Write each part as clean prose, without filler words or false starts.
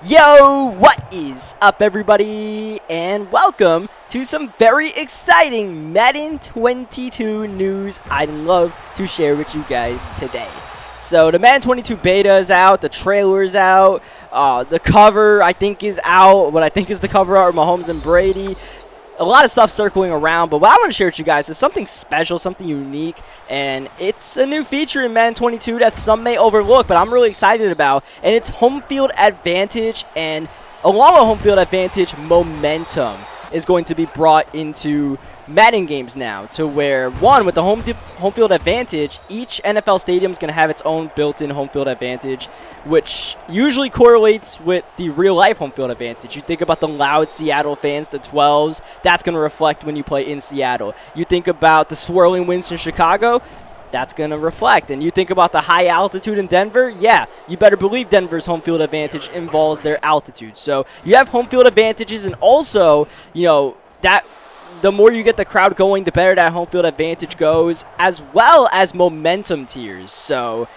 Yo, what is up everybody, and welcome to some very exciting Madden 22 news I'd love to share with you guys today. So the Madden 22 beta is out, the trailer is out, the cover I think is out, what I think is the cover art of Mahomes and Brady. A lot of stuff circling around, but what I want to share with you guys is something special, something unique, and it's a new feature in Madden 22 that some may overlook, but I'm really excited about, and it's home field advantage, and along with home field advantage, momentum is going to be brought into Madden games now, to where, one, with the home field advantage, each NFL stadium is going to have its own built-in home field advantage, which usually correlates with the real-life home field advantage. You think about the loud Seattle fans, the 12s, that's going to reflect when you play in Seattle. You think about the swirling winds in Chicago, that's going to reflect. And you think about the high altitude in Denver, yeah, you better believe Denver's home field advantage involves their altitude. So you have home field advantages, and also, you know, that the more you get the crowd going, the better that home field advantage goes, as well as momentum tiers. So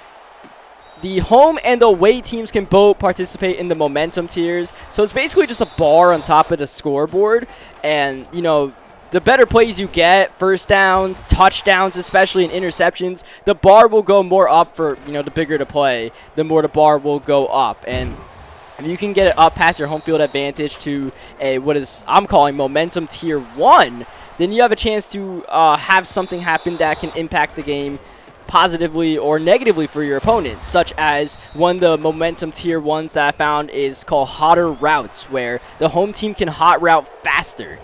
the home and away teams can both participate in the momentum tiers. So it's basically just a bar on top of the scoreboard, and, you know, the better plays you get, first downs, touchdowns, especially in interceptions, the bar will go more up for, you know, the bigger the play, the more the bar will go up. And if you can get it up past your home field advantage to a, what is I'm calling momentum tier 1, then you have a chance to have something happen that can impact the game positively or negatively for your opponent, such as one of the momentum tier 1s that I found is called hotter routes, where the home team can hot route faster.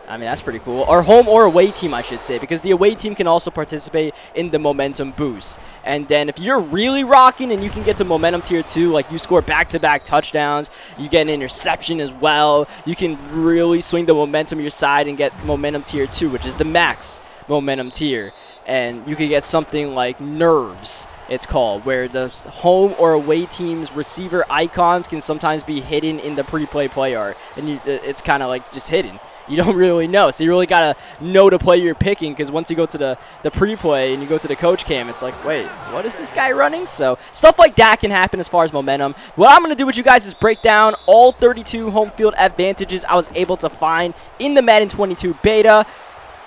I mean, that's pretty cool. Or home or away team, I should say, because the away team can also participate in the momentum boost. And then if you're really rocking and you can get to momentum tier 2, like you score back-to-back touchdowns, you get an interception as well, you can really swing the momentum your side and get momentum tier 2, which is the max momentum tier. And you could get something like nerves, it's called, where the home or away team's receiver icons can sometimes be hidden in the pre-play play art. And it's kind of like just hidden. You don't really know, so you really got to know the play you're picking, because once you go to the pre-play and you go to the coach cam, it's like, wait, what is this guy running? So stuff like that can happen as far as momentum. What I'm going to do with you guys is break down all 32 home field advantages I was able to find in the Madden 22 beta.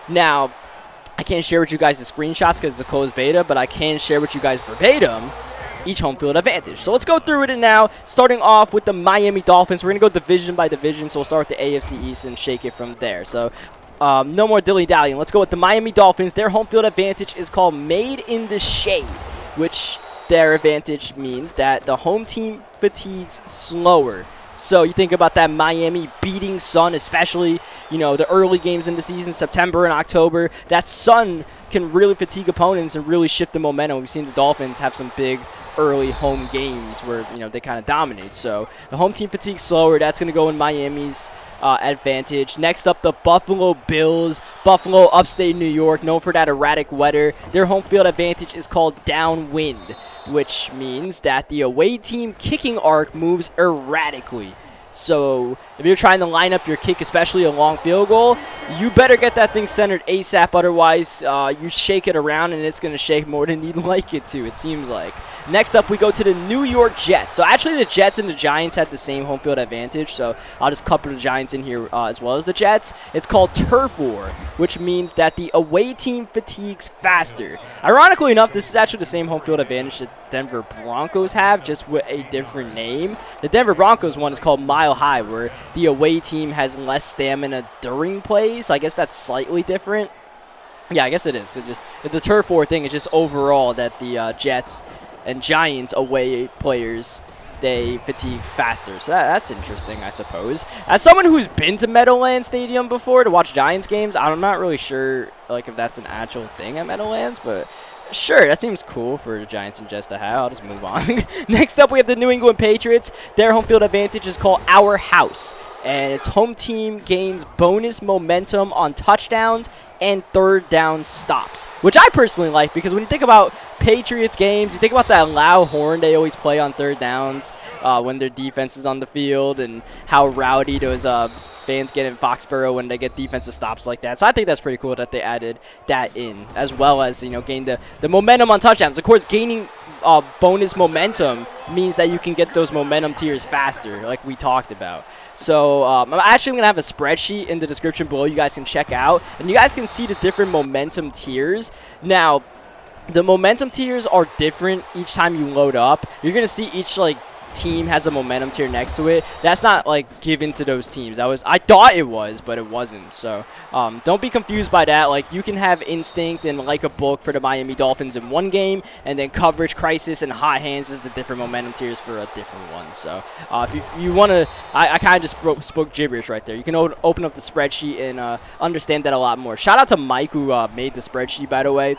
Now, I can't share with you guys the screenshots because it's a closed beta, but I can share with you guys verbatim each home field advantage. So let's go through it now, starting off with the Miami Dolphins. We're going to go division by division, so we'll start with the AFC East and shake it from there. So no more dilly-dallying. Let's go with the Miami Dolphins. Their home field advantage is called Made in the Shade, which their advantage means that the home team fatigues slower. So you think about that Miami beating sun, especially, you know, the early games in the season, September and October. That sun can really fatigue opponents and really shift the momentum. We've seen the Dolphins have some big early home games where, you know, they kind of dominate. So the home team fatigues slower. That's going to go in Miami's advantage. Next up, the Buffalo Bills. Buffalo, upstate New York, known for that erratic weather. Their home field advantage is called downwind, which means that the away team kicking arc moves erratically. So if you're trying to line up your kick, especially a long field goal, you better get that thing centered ASAP. Otherwise, you shake it around and it's going to shake more than you'd like it to, it seems like. Next up, we go to the New York Jets. So actually, the Jets and the Giants had the same home field advantage. So I'll just couple the Giants in here as well as the Jets. It's called Turf War, which means that the away team fatigues faster. Ironically enough, this is actually the same home field advantage that Denver Broncos have, just with a different name. The Denver Broncos one is called Mile High, where the away team has less stamina during plays. So I guess that's slightly different. Yeah, I guess it is. The Turf War thing is just overall that the Jets and Giants away players, they fatigue faster. So that's interesting, I suppose. As someone who's been to Meadowlands Stadium before to watch Giants games, I'm not really sure like if that's an actual thing at Meadowlands, but sure, that seems cool for the Giants and Jets to have. I'll just move on. Next up, we have the New England Patriots. Their home field advantage is called Our House. and its home team gains bonus momentum on touchdowns and third down stops, which I personally like, because when you think about Patriots games, you think about that loud horn they always play on third downs when their defense is on the field, and how rowdy those fans get in Foxborough when they get defensive stops like that. So I think that's pretty cool that they added that in, as well as, you know, gain the momentum on touchdowns. Of course, gaining bonus momentum means that you can get those momentum tiers faster, like we talked about. So I'm actually going to have a spreadsheet in the description below you guys can check out, and you guys can see the different momentum tiers. Now, the momentum tiers are different each time you load up. You're going to see each, like, team has a momentum tier next to it. That's not, like, given to those teams. I thought it was, but it wasn't. So don't be confused by that. Like, you can have instinct and like a book for the Miami Dolphins in one game, and then coverage, crisis, and hot hands is the different momentum tiers for a different one. So if you want to, I kind of just spoke gibberish right there. You can open up the spreadsheet and understand that a lot more. Shout out to Mike who made the spreadsheet, by the way.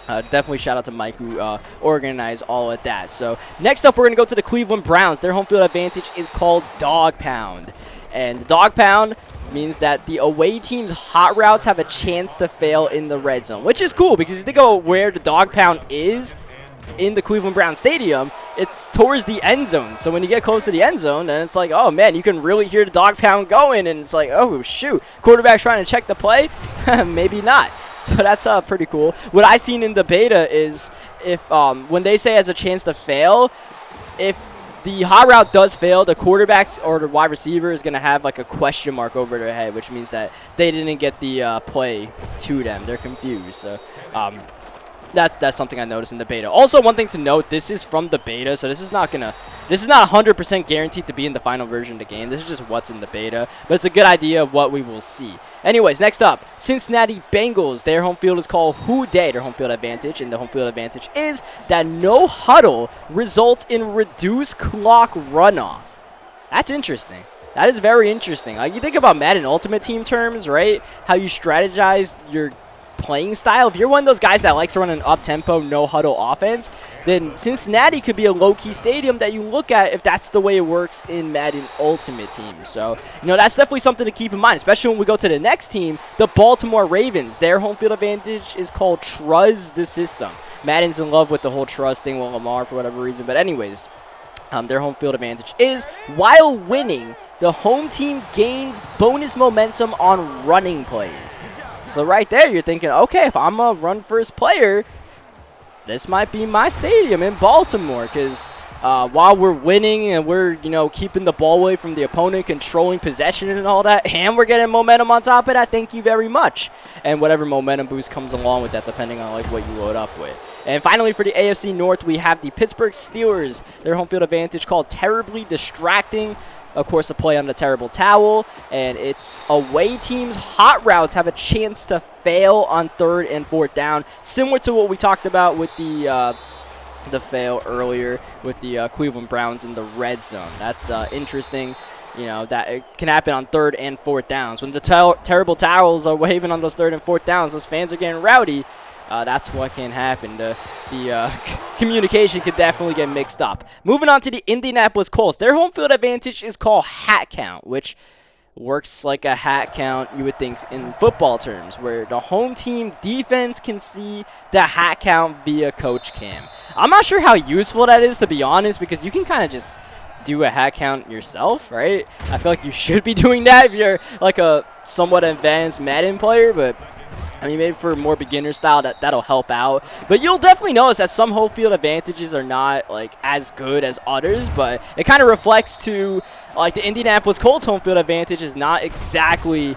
Definitely shout out to Mike who organized all of that. So next up, we're going to go to the Cleveland Browns. Their home field advantage is called Dog Pound. And Dog Pound means that the away team's hot routes have a chance to fail in the red zone, which is cool, because you think about where the Dog Pound is in the Cleveland Browns Stadium, it's towards the end zone. So when you get close to the end zone, then it's like, oh man, you can really hear the Dog Pound going, and it's like, oh shoot, quarterback's trying to check the play. Maybe not. So that's pretty cool. What I seen in the beta is if when they say has a chance to fail, if the hot route does fail, the quarterbacks or the wide receiver is going to have like a question mark over their head, which means that they didn't get the play to them. They're confused. So that's something I noticed in the beta. Also, one thing to note, this is from the beta, so this is not 100% guaranteed to be in the final version of the game. This is just what's in the beta, but it's a good idea of what we will see. Anyways, next up, Cincinnati Bengals. Their home field is called Who Dey, their home field advantage, and the home field advantage is that no huddle results in reduced clock runoff. That's interesting. That is very interesting. Like, you think about Madden Ultimate Team terms, right? How you strategize your playing style. If you're one of those guys that likes to run an up-tempo, no-huddle offense, then Cincinnati could be a low-key stadium that you look at if that's the way it works in Madden Ultimate Team. So, you know, that's definitely something to keep in mind, especially when we go to the next team, the Baltimore Ravens. Their home field advantage is called Trust the System. Madden's in love with the whole trust thing with Lamar for whatever reason, but anyways, their home field advantage is, while winning, the home team gains bonus momentum on running plays. So right there, you're thinking, okay, if I'm a run-first player, this might be my stadium in Baltimore, because while we're winning and we're, you know, keeping the ball away from the opponent, controlling possession and all that, and we're getting momentum on top of that, thank you very much. And whatever momentum boost comes along with that, depending on like what you load up with. And finally, for the AFC North, we have the Pittsburgh Steelers. Their home field advantage called Terribly Distracting. Of course, a play on the terrible towel, and its away team's hot routes have a chance to fail on third and fourth down, similar to what we talked about with the fail earlier with the Cleveland Browns in the red zone. That's interesting. You know, that it can happen on third and fourth downs. When the terrible towels are waving on those third and fourth downs, those fans are getting rowdy. That's what can happen. The communication could definitely get mixed up. Moving on to the Indianapolis Colts. Their home field advantage is called hat count, which works like a hat count, you would think, in football terms, where the home team defense can see the hat count via coach cam. I'm not sure how useful that is, to be honest, because you can kind of just do a hat count yourself, right? I feel like you should be doing that if you're like a somewhat advanced Madden player, but I mean, maybe for more beginner style, that'll help out. But you'll definitely notice that some home field advantages are not like as good as others, but it kind of reflects to like the Indianapolis Colts home field advantage is not exactly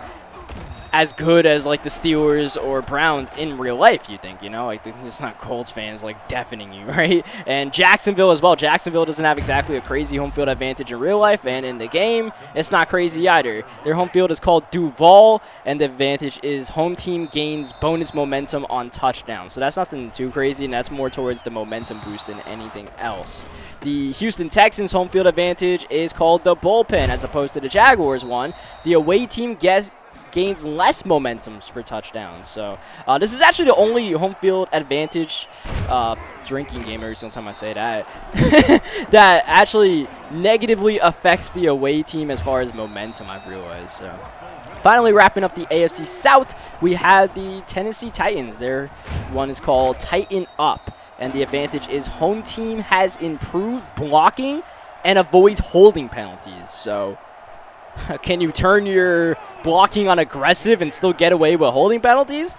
as good as like the Steelers or Browns in real life, you think, you know, like it's not Colts fans like deafening you, right? And Jacksonville as well. Jacksonville doesn't have exactly a crazy home field advantage in real life, and in the game, it's not crazy either. Their home field is called Duval, and the advantage is home team gains bonus momentum on touchdown. So that's nothing too crazy, and that's more towards the momentum boost than anything else. The Houston Texans home field advantage is called the bullpen as opposed to the Jaguars one. The away team gains less momentums for touchdowns. So this is actually the only home field advantage drinking game every single time I say that that actually negatively affects the away team as far as momentum, I've realized. So finally wrapping up the AFC South, we have the Tennessee Titans. Their one is called Tighten Up, and the advantage is home team has improved blocking and avoids holding penalties. So can you turn your blocking on aggressive and still get away with holding penalties?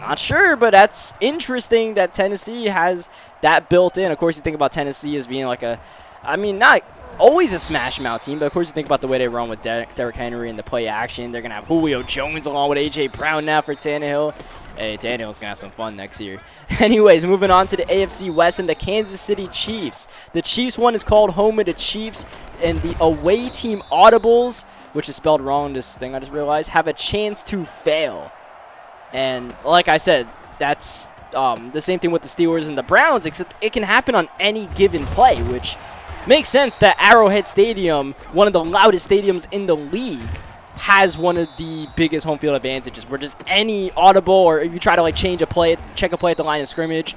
Not sure, but that's interesting that Tennessee has that built in. Of course, you think about Tennessee as being like not always a smash mouth team, but of course you think about the way they run with Derrick Henry and the play action. They're going to have Julio Jones along with A.J. Brown now for Tannehill. Hey, Tannehill's going to have some fun next year. Anyways, moving on to the AFC West and the Kansas City Chiefs. The Chiefs one is called Home of the Chiefs, and the away team audibles, which is spelled wrong in this thing I just realized, have a chance to fail. And like I said, that's the same thing with the Steelers and the Browns, except it can happen on any given play, which makes sense that Arrowhead Stadium, one of the loudest stadiums in the league, has one of the biggest home field advantages, where just any audible, or if you try to like change a play, check a play at the line of scrimmage,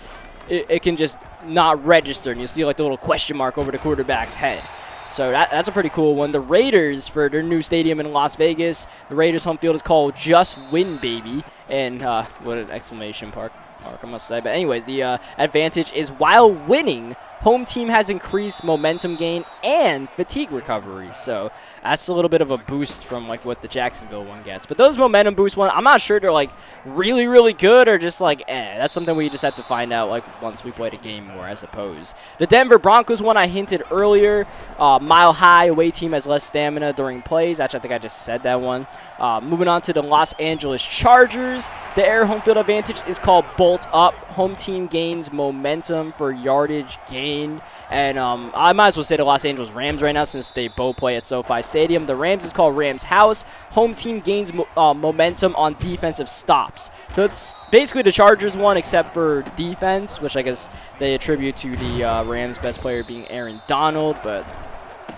it can just not register, and you see like the little question mark over the quarterback's head. So that's a pretty cool one. The Raiders, for their new stadium in Las Vegas, the Raiders home field is called Just Win Baby, and what an exclamation mark I must say. But anyways, the advantage is while winning, home team has increased momentum gain and fatigue recovery. So that's a little bit of a boost from like what the Jacksonville one gets. But those momentum boost one, I'm not sure they're like really, really good or just like That's something we just have to find out like once we play the game more, I suppose. The Denver Broncos one I hinted earlier. Mile high, away team has less stamina during plays. Actually, I think I just said that one. Moving on to the Los Angeles Chargers. Their home field advantage is called Bolt Up. Home team gains momentum for yardage gain. And I might as well say the Los Angeles Rams right now, since they both play at SoFi Stadium. The Rams is called Rams House. Home team gains momentum on defensive stops. So it's basically the Chargers one except for defense, which I guess they attribute to the Rams' best player being Aaron Donald. But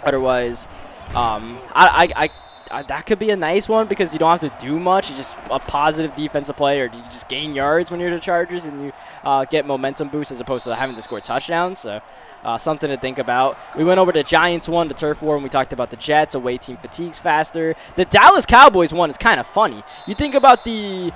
otherwise, that could be a nice one because you don't have to do much. It's just a positive defensive play, or you just gain yards when you're the Chargers and you get momentum boost as opposed to having to score touchdowns. So something to think about. We went over the Giants one, the turf war, and we talked about the Jets. Away team fatigues faster. The Dallas Cowboys one is kind of funny. You think about the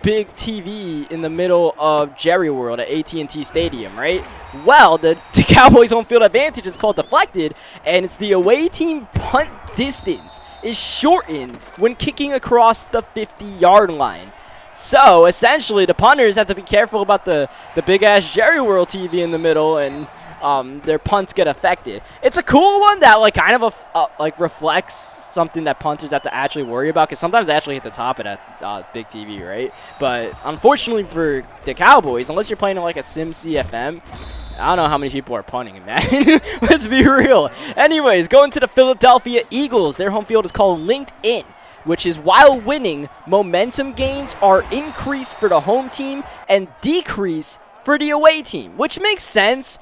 big TV in the middle of Jerry World at AT&T Stadium, right? Well, the Cowboys home field advantage is called deflected, and it's the away team punt distance is shortened when kicking across the 50-yard line. So essentially, the punters have to be careful about the big-ass Jerry World TV in the middle, and their punts get affected. It's a cool one that like kind of like reflects something that punters have to actually worry about, because sometimes they actually hit the top of that big TV, right? But unfortunately for the Cowboys, unless you're playing in like a Sim CFM, I don't know how many people are punting in that. Let's be real. Anyways, going to the Philadelphia Eagles. Their home field is called LinkedIn, which is while winning, momentum gains are increased for the home team and decrease for the away team, which makes sense.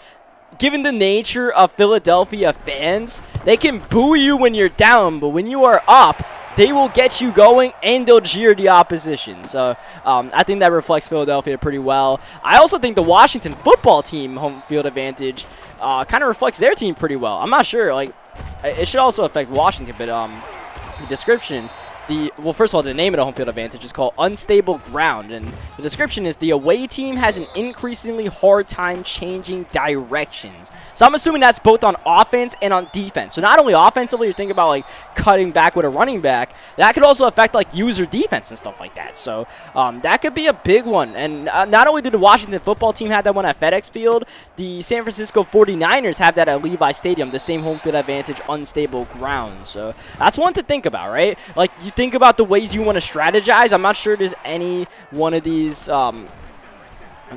Given the nature of Philadelphia fans, they can boo you when you're down, but when you are up, they will get you going and they'll jeer the opposition. So I think that reflects Philadelphia pretty well. I also think the Washington football team home field advantage kind of reflects their team pretty well. I'm not sure. Like, it should also affect Washington, but the description, well, first of all, the name of the home field advantage is called Unstable Ground, and the description is the away team has an increasingly hard time changing directions. So I'm assuming that's both on offense and on defense. So not only offensively, you're thinking about like cutting back with a running back, that could also affect like user defense and stuff like that. So that could be a big one. And not only did the Washington football team have that one at FedEx Field, the San Francisco 49ers have that at Levi Stadium, the same home field advantage, Unstable Ground. So that's one to think about, right? Like, you think about the ways you want to strategize. I'm not sure there's any one of these 32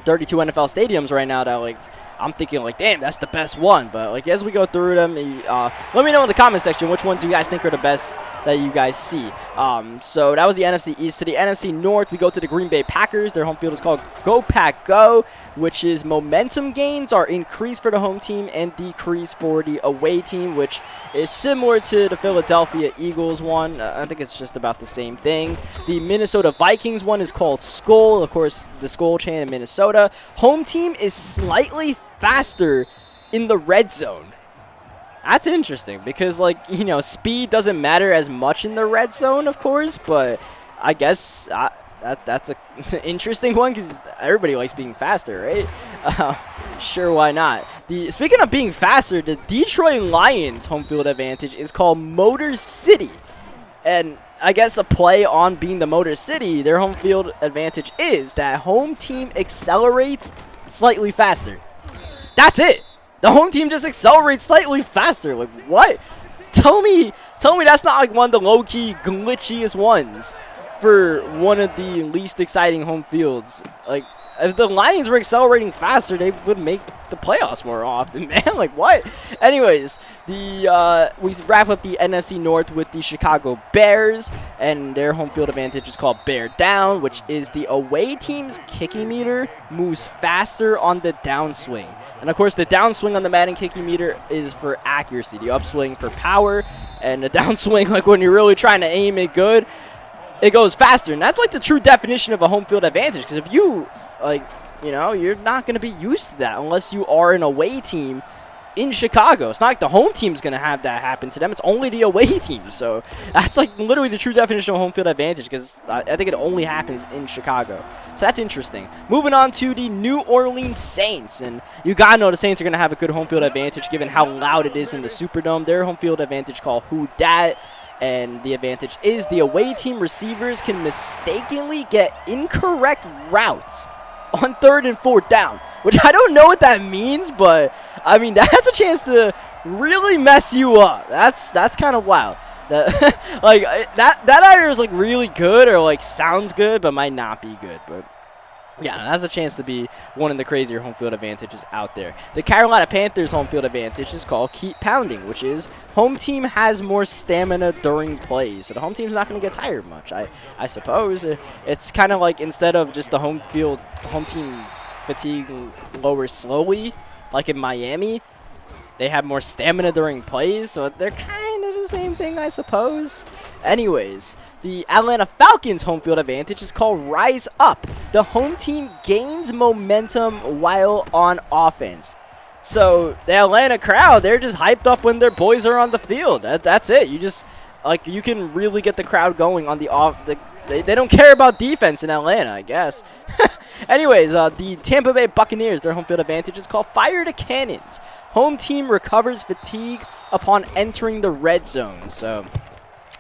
NFL stadiums right now that like I'm thinking like, damn, that's the best one. But like as we go through them, let me know in the comment section which ones you guys think are the best that you guys see. So that was the NFC East. To the NFC North, we go to the Green Bay Packers. Their home field is called Go Pack Go, which is momentum gains are increased for the home team and decreased for the away team, which is similar to the Philadelphia Eagles one. I think it's just about the same thing. The Minnesota Vikings one is called Skull, of course, the Skull chain in Minnesota. Home team is slightly faster in the red zone. That's interesting because, like, you know, speed doesn't matter as much in the red zone, of course, but I guess that's an interesting one because everybody likes being faster, right? Sure, why not? Speaking of being faster, the Detroit Lions home field advantage is called Motor City. And I guess a play on being the Motor City, their home field advantage is that home team accelerates slightly faster. That's it. The home team just accelerates slightly faster. Like, what? Tell me that's not like one of the low-key glitchiest ones for one of the least exciting home fields. Like, if the Lions were accelerating faster, they would make the playoffs more often, man. Like, what? Anyways, we wrap up the NFC North with the Chicago Bears, and their home field advantage is called Bear Down, which is the away team's kicking meter moves faster on the downswing. And, of course, the downswing on the Madden kicking meter is for accuracy, the upswing for power, and the downswing, like when you're really trying to aim it good, it goes faster. And that's like the true definition of a home field advantage, because if you, like, you know, you're not going to be used to that unless you are an away team in Chicago. It's not like the home team's going to have that happen to them. It's only the away team. So that's like literally the true definition of home field advantage, because I think it only happens in Chicago. So that's interesting. Moving on to the New Orleans Saints. And you got to know the Saints are going to have a good home field advantage given how loud it is in the Superdome. Their home field advantage called Who Dat. And the advantage is the away team receivers can mistakenly get incorrect routes on 3rd and 4th down, which I don't know what that means, but I mean, that has a chance to really mess you up. That's kind of wild. That like that either is like really good or like sounds good, but might not be good. But yeah, that has a chance to be one of the crazier home field advantages out there. The Carolina Panthers home field advantage is called Keep Pounding, which is home team has more stamina during plays. So the home team's not going to get tired much, I suppose. It's kind of like instead of just the home team fatigue lowers slowly, like in Miami, they have more stamina during plays. So they're kind of the same thing, I suppose. Anyways, the Atlanta Falcons home field advantage is called Rise Up. The home team gains momentum while on offense. So the Atlanta crowd, they're just hyped up when their boys are on the field. That's it. You just, like, you can really get the crowd going on the off. They don't care about defense in Atlanta, I guess. Anyways, the Tampa Bay Buccaneers, their home field advantage is called Fire to Cannons. Home team recovers fatigue upon entering the red zone. So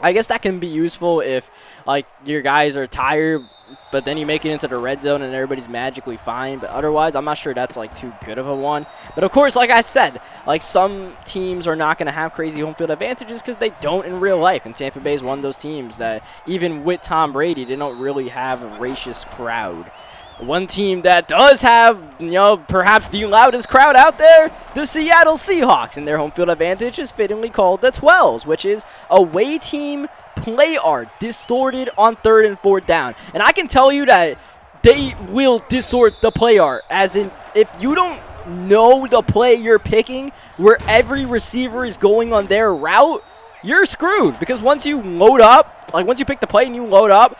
I guess that can be useful if, like, your guys are tired, but then you make it into the red zone and everybody's magically fine. But otherwise, I'm not sure that's, like, too good of a one. But, of course, like I said, like, some teams are not going to have crazy home field advantages because they don't in real life. And Tampa Bay is one of those teams that, even with Tom Brady, they don't really have a raucous crowd. One team that does have, you know, perhaps the loudest crowd out there, the Seattle Seahawks, and their home field advantage is fittingly called the 12s, which is away team play art distorted on 3rd and 4th down. And I can tell you that they will distort the play art, as in if you don't know the play you're picking where every receiver is going on their route, you're screwed, because once you load up, like once you pick the play and you load up,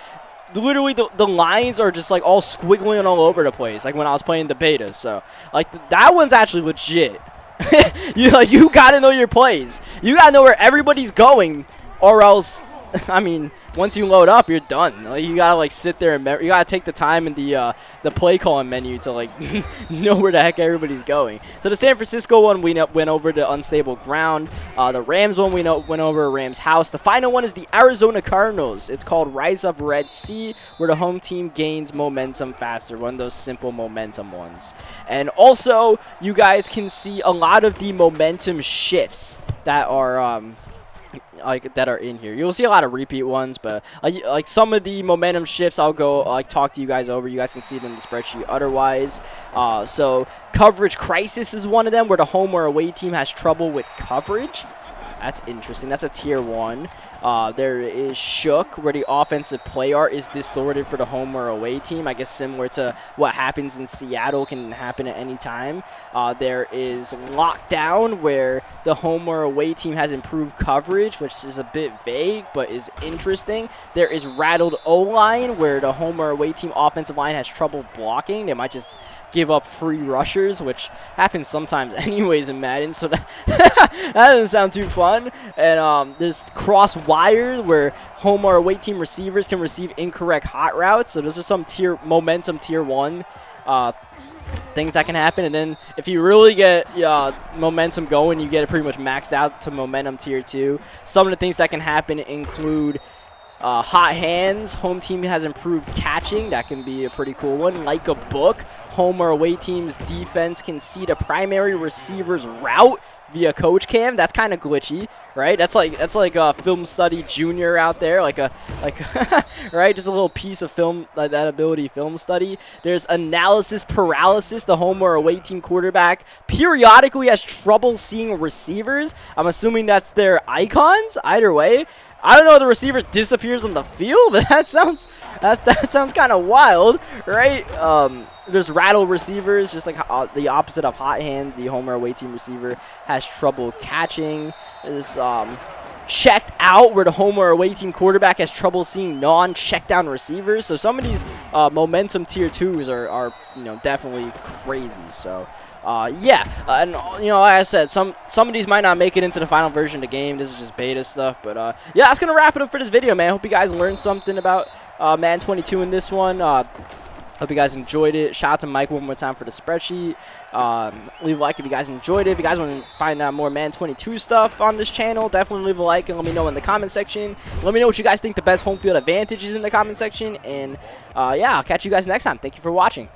literally the lines are just like all squiggling all over the place, like when I was playing the beta. So like that one's actually legit. You gotta know your plays. You gotta know where everybody's going, or else, I mean, once you load up, you're done. Like, you gotta like sit there and you gotta take the time in the play calling menu to like know where the heck everybody's going. So the San Francisco one, we went over the unstable ground. The Rams one, we went over Rams house. The final one is the Arizona Cardinals. It's called Rise Up Red Sea, where the home team gains momentum faster. One of those simple momentum ones. And also, you guys can see a lot of the momentum shifts that are that are in here. You'll see a lot of repeat ones, but like some of the momentum shifts I'll go like talk to you guys over. You guys can see it in the spreadsheet otherwise. So coverage crisis is one of them, where the home or away team has trouble with coverage. That's interesting. That's a tier 1. There is Shook, where the offensive play art is distorted for the home or away team. I guess similar to what happens in Seattle can happen at any time. There is Lockdown, where the home or away team has improved coverage, which is a bit vague, but is interesting. There is Rattled O-line, where the home or away team offensive line has trouble blocking. They might just give up free rushers, which happens sometimes anyways in Madden, so that doesn't sound too fun. And there's cross wires, where home or away team receivers can receive incorrect hot routes. So those are some momentum tier 1 things that can happen. And then if you really get momentum going, you get it pretty much maxed out to momentum tier 2. Some of the things that can happen include hot hands. Home team has improved catching. That can be a pretty cool one. Like a book, home or away team's defense can see the primary receiver's route via coach cam. That's kind of glitchy, right? That's like a film study junior out there, like right, just a little piece of film, like that ability film study. There's analysis paralysis. The home or away team quarterback periodically has trouble seeing receivers. I'm assuming that's their icons. Either way, I don't know if the receiver disappears on the field, but that sounds kind of wild, right? There's rattle receivers, just like the opposite of hot hand. The home or away team receiver has trouble catching. There's checked out, where the home or away team quarterback has trouble seeing non-check down receivers. So some of these momentum tier 2s are definitely crazy. So yeah, and like I said, some of these might not make it into the final version of the game. This is just beta stuff, but yeah, that's gonna wrap it up for this video, man. Hope you guys learned something about Madden 22 in this one. Hope you guys enjoyed it. Shout out to Mike one more time for the spreadsheet. Leave a like if you guys enjoyed it. If you guys want to find out more Madden 22 stuff on this channel, definitely leave a like and let me know in the comment section. Let me know what you guys think the best home field advantage is in the comment section. And yeah, I'll catch you guys next time. Thank you for watching.